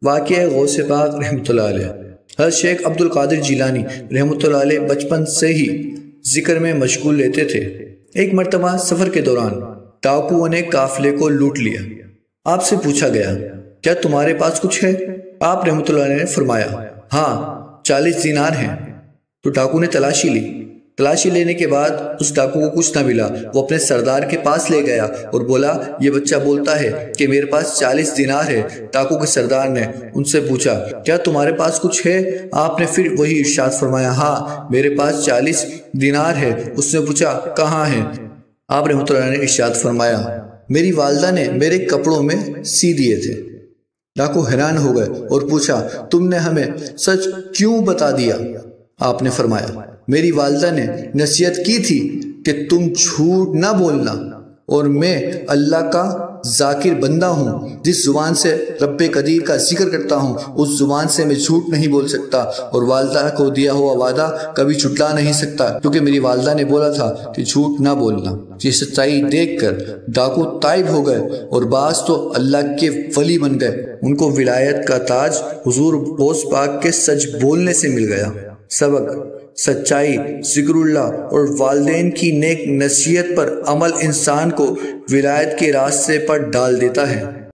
واقعہ غوث پاک رحمۃ اللہ علیہ۔ حضرت شیخ عبد القادر جیلانی رحمۃ اللہ علیہ بچپن سے ہی ذکر میں مشغول رہتے تھے۔ ایک مرتبہ سفر کے دوران ڈاکوؤں نے قافلے کو لوٹ لیا۔ آپ سے پوچھا گیا، کیا تمہارے پاس کچھ ہے؟ آپ رحمۃ اللہ علیہ نے فرمایا، ہاں 40 دینار ہیں۔ تو ڈاکو نے تلاشی لی۔ تلاشی لینے کے بعد اس ڈاکو کو کچھ نہ ملا۔ وہ اپنے سردار کے پاس لے گیا اور بولا، یہ بچہ بولتا ہے کہ میرے پاس 40 دینار ہے۔ ڈاکو کے سردار نے ان سے پوچھا، کیا تمہارے پاس کچھ ہے؟ آپ نے پھر وہی ارشاد فرمایا، ہاں میرے پاس 40 دینار ہے۔ اس نے پوچھا، کہاں ہے؟ آپ رحمۃ اللہ نے ارشاد فرمایا، میری والدہ نے میرے کپڑوں میں سی دیے تھے۔ ڈاکو حیران ہو گئے اور پوچھا، تم نے ہمیں سچ کیوں بتا دیا؟ آپ نے فرمایا، میری والدہ نے نصیحت کی تھی کہ تم جھوٹ نہ بولنا، اور میں اللہ کا ذاکر بندہ ہوں۔ جس زبان سے رب قدیر کا ذکر کرتا ہوں اس زبان سے میں جھوٹ نہیں بول سکتا، اور والدہ کو دیا ہوا وعدہ کبھی جھٹلا نہیں سکتا، کیونکہ میری والدہ نے بولا تھا کہ جھوٹ نہ بولنا۔ یہ سچائی دیکھ کر ڈاکو تائب ہو گئے اور بعض تو اللہ کے ولی بن گئے۔ ان کو ولایت کا تاج حضور غوث پاک کے سچ بولنے سے مل گیا۔ سبق: سچائی، ذکر اللہ اور والدین کی نیک نصیحت پر عمل انسان کو ولایت کے راستے پر ڈال دیتا ہے۔